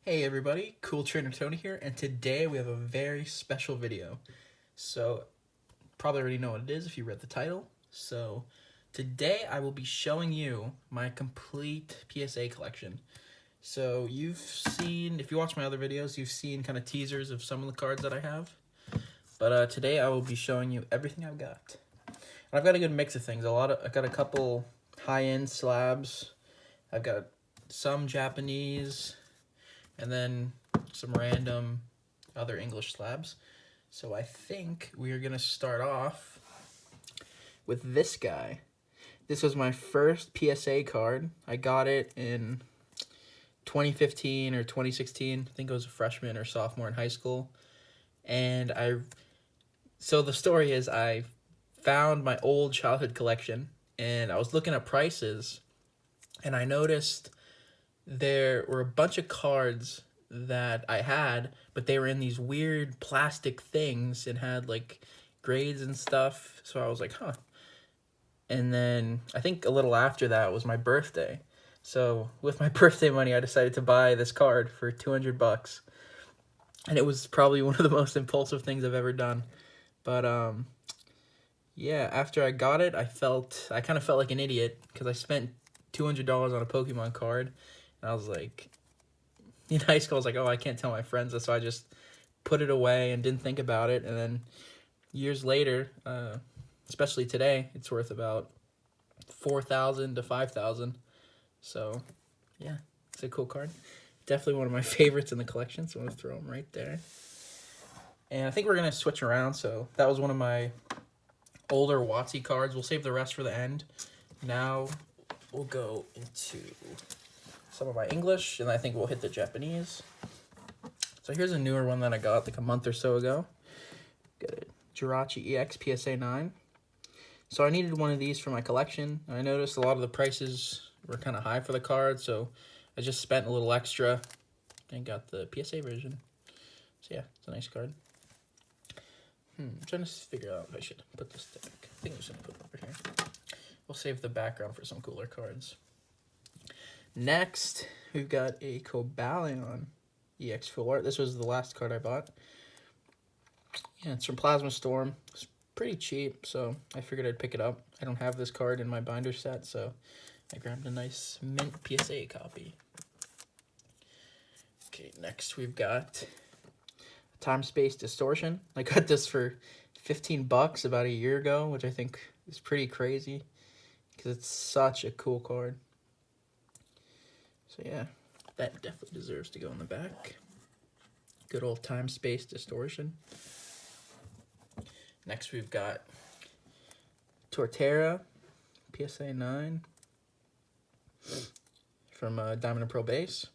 Hey everybody, Cool Trainer Tony here, and today we have a very special video. So, probably already know what it is if you read the title. So, today I will be showing you my complete PSA collection. So, if you watch my other videos, you've seen kind of teasers of some of the cards that I have. But today I will be showing you everything I've got. And I've got a good mix of things. I've got a couple high-end slabs. I've got some Japanese, and then some random other English slabs. So I think we are gonna start off with this guy. This was my first PSA card. I got it in 2015 or 2016. I think I was a freshman or sophomore in high school. And so the story is I found my old childhood collection and I was looking at prices and I noticed there were a bunch of cards that I had, but they were in these weird plastic things and had like grades and stuff. So I was like, huh. And then I think a little after that was my birthday. So with my birthday money, I decided to buy this card for 200 bucks. And it was probably one of the most impulsive things I've ever done. But yeah, after I got it, I kind of felt like an idiot because I spent $200 on a Pokemon card. And I was like, in high school, I was like, oh, I can't tell my friends this, so I just put it away and didn't think about it. And then years later, especially today, it's worth about $4,000 to $5,000. So, yeah, it's a cool card. Definitely one of my favorites in the collection, so I'm going to throw them right there. And I think we're going to switch around, so that was one of my older WotC cards. We'll save the rest for the end. Now, we'll go into some of my English, and I think we'll hit the Japanese. So here's a newer one that I got like a month or so ago. Got a Jirachi EX PSA 9. So I needed one of these for my collection. I noticed a lot of the prices were kind of high for the card, so I just spent a little extra and got the PSA version. So yeah, it's a nice card. I'm trying to figure out if I should put this back. I think I'm just going to put it over here. We'll save the background for some cooler cards. Next, we've got a Cobalion EX Full Art. This was the last card I bought. Yeah, it's from Plasma Storm. It's pretty cheap, so I figured I'd pick it up. I don't have this card in my binder set, so I grabbed a nice mint PSA copy. Okay, next we've got Time Space Distortion. I got this for 15 bucks about a year ago, which I think is pretty crazy because it's such a cool card. So yeah, that definitely deserves to go in the back. Good old Time Space Distortion. Next we've got Torterra PSA 9 from Diamond and Pearl Base.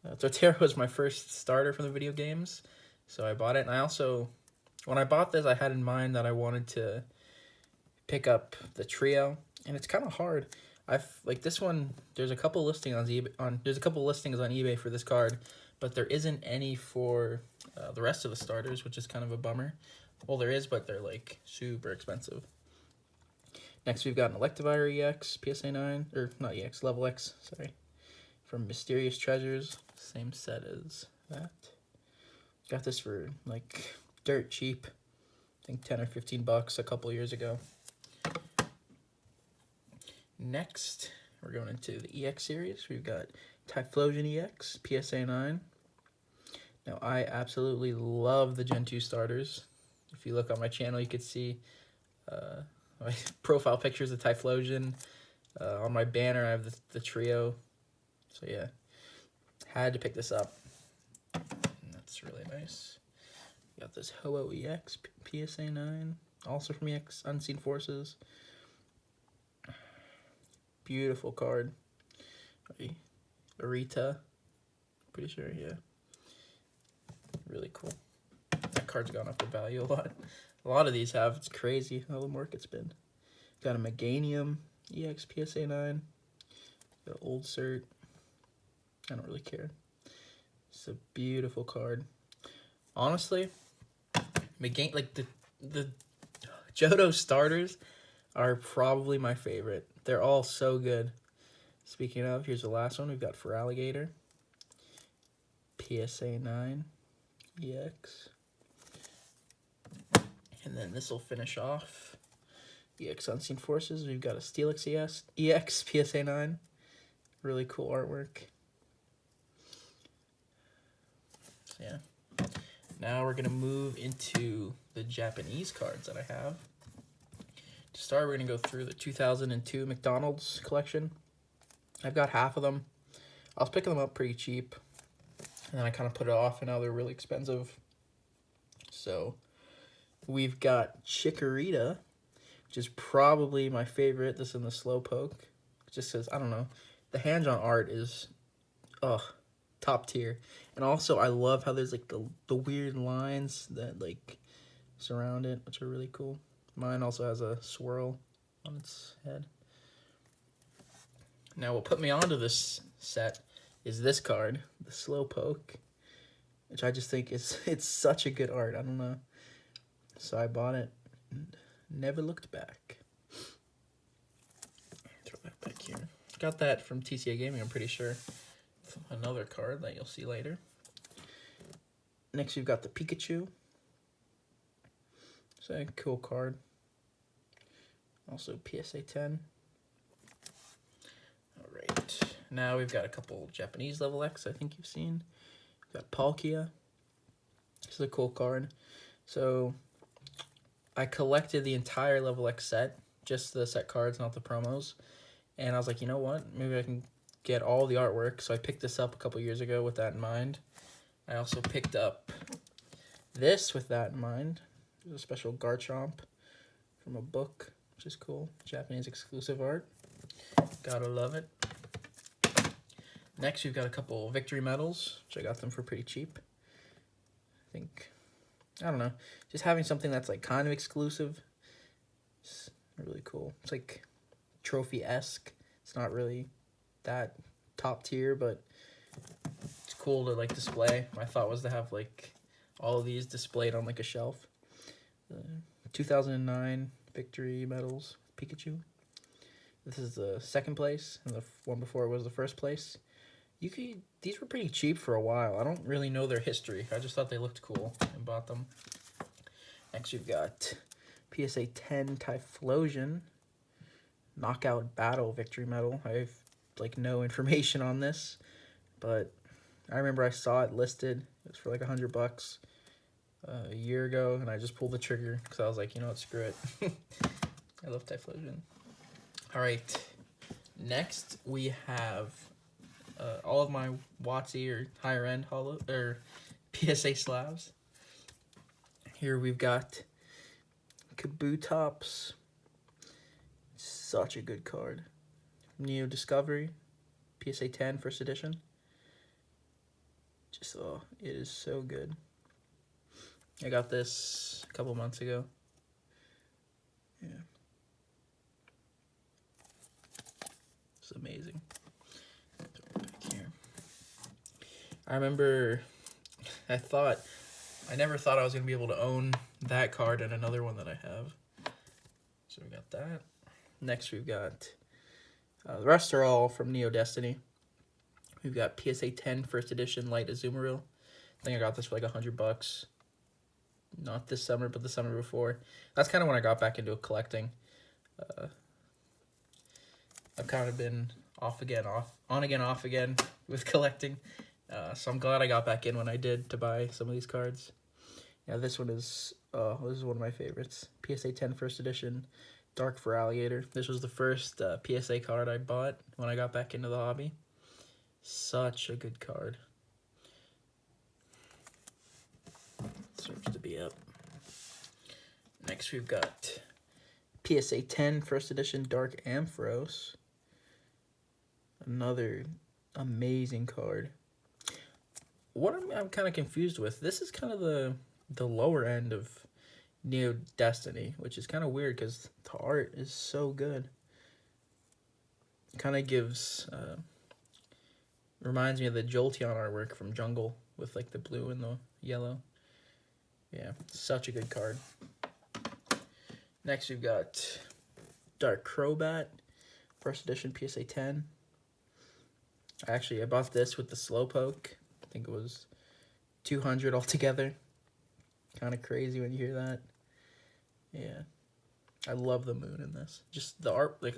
Torterra was my first starter from the video games, so I bought it. And I also, when I bought this, I had in mind that I wanted to pick up the trio, and it's kind of hard. Like this one, there's a couple listings on eBay for this card, but there isn't any for the rest of the starters, which is kind of a bummer. Well, there is, but they're like super expensive. Next, we've got an Electivire EX PSA 9, or not EX, Level X, sorry, from Mysterious Treasures. Same set as that. Got this for like dirt cheap. I think 10 or 15 bucks a couple years ago. Next, we're going into the EX series. We've got Typhlosion EX, PSA 9. Now, I absolutely love the Gen 2 starters. If you look on my channel, you could see my profile pictures of Typhlosion. On my banner, I have the trio. So, yeah, had to pick this up. And that's really nice. Got this Ho-Oh EX, PSA 9, also from EX Unseen Forces. Beautiful card. Arita. Pretty sure, yeah. Really cool. That card's gone up in value a lot. A lot of these have. It's crazy how the market's been. Got a Meganium EX PSA 9. Got an old cert. I don't really care. It's a beautiful card. Honestly, like the Johto starters are probably my favorite. They're all so good. Speaking of, here's the last one. We've got Feraligatr. PSA 9 EX. And then this will finish off EX Unseen Forces. We've got a Steelix EX PSA 9. Really cool artwork. So yeah. Now we're going to move into the Japanese cards that I have. To start, we're going to go through the 2002 McDonald's collection. I've got half of them. I was picking them up pretty cheap, and then I kind of put it off, and now they're really expensive. So we've got Chikorita, which is probably my favorite. This is in the Slowpoke. It just says, I don't know, the hands-on art is, top tier. And also, I love how there's like the weird lines that like surround it, which are really cool. Mine also has a swirl on its head. Now, what put me onto this set is this card, the Slowpoke, which I just think it's such a good art. I don't know. So I bought it and never looked back. Throw that back here. Got that from TCA Gaming, I'm pretty sure. Another card that you'll see later. Next, we've got the Pikachu. It's a cool card. Also PSA 10. Alright, now we've got a couple Japanese level X I think you've seen. We've got Palkia. This is a cool card. So I collected the entire level X set, just the set cards, not the promos. And I was like, you know what? Maybe I can get all the artwork. So I picked this up a couple years ago with that in mind. I also picked up this with that in mind. There's a special Garchomp from a book, which is cool. Japanese exclusive art. Gotta love it. Next, we've got a couple victory medals, which I got them for pretty cheap. I don't know, just having something that's like kind of exclusive is really cool. It's like trophy-esque. It's not really that top tier, but it's cool to like display. My thought was to have like all of these displayed on like a shelf. 2009 victory medals, Pikachu. This is the second place, and the one before it was the first place. These were pretty cheap for a while. I don't really know their history. I just thought they looked cool and bought them. Next, you've got PSA 10 Typhlosion Knockout Battle Victory Medal. I have like no information on this, but I remember I saw it listed. It was for like $100 a year ago, and I just pulled the trigger because I was like, you know what, screw it. I love Typhlosion. All right, next we have all of my WotC or higher end PSA slabs. Here we've got Kabutops. Such a good card. Neo Discovery, PSA 10 first edition. Just it is so good. I got this a couple months ago. Yeah. It's amazing. Throw it back here. I remember I never thought I was going to be able to own that card and another one that I have. So we got that. Next we've got, the rest are all from Neo Destiny. We've got PSA 10 first edition Light Azumarill. I think I got this for like $100. Not this summer, but the summer before. That's kind of when I got back into collecting. I've kind of been on again, off again with collecting. So I'm glad I got back in when I did to buy some of these cards. Yeah, this one is, this is one of my favorites. PSA 10 first edition Dark for Alligator. This was the first PSA card I bought when I got back into the hobby. Such a good card. Deserves to be up. Next we've got PSA 10 first edition Dark Ampharos. Another amazing card. What I'm kind of confused with, this is kind of the lower end of Neo Destiny, which is kind of weird because the art is so good. Kind of gives, reminds me of the Jolteon artwork from Jungle with like the blue and the yellow. Yeah, such a good card. Next we've got Dark Crobat, first edition PSA 10. I bought this with the Slowpoke. I think it was 200 altogether. Kind of crazy when you hear that. Yeah. I love the moon in this. Just the art, like,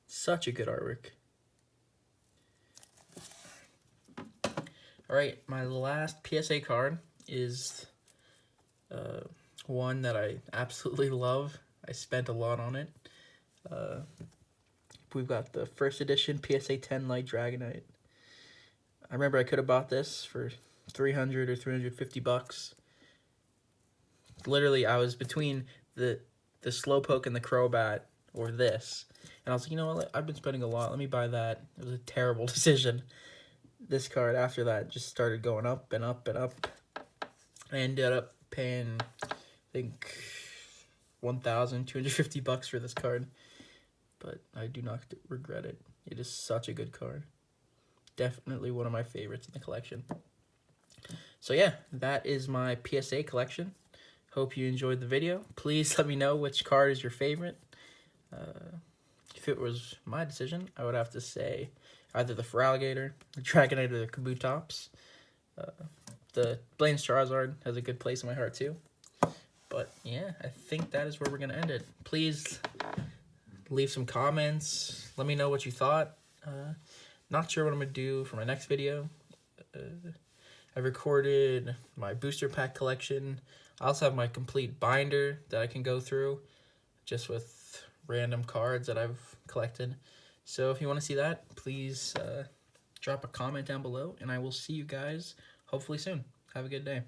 such a good artwork. Alright, my last PSA card is one that I absolutely love. I spent a lot on it. We've got the first edition PSA 10 Light Dragonite. I remember I could have bought this for 300 or 350 bucks. Literally, I was between the Slowpoke and the Crobat, or this. And I was like, you know what, I've been spending a lot. Let me buy that. It was a terrible decision. This card, after that, just started going up and up and up. I ended up paying, I think, 1,250 bucks for this card. But I do not regret it. It is such a good card. Definitely one of my favorites in the collection. So yeah, that is my PSA collection. Hope you enjoyed the video. Please let me know which card is your favorite. If it was my decision, I would have to say either the Feraligatr, the Dragonite, or the Kabutops. The Blaine Charizard has a good place in my heart too. But yeah, I think that is where we're going to end it. Please leave some comments. Let me know what you thought. Not sure what I'm going to do for my next video. I recorded my booster pack collection. I also have my complete binder that I can go through just with random cards that I've collected. So if you want to see that, please drop a comment down below, and I will see you guys hopefully soon. Have a good day.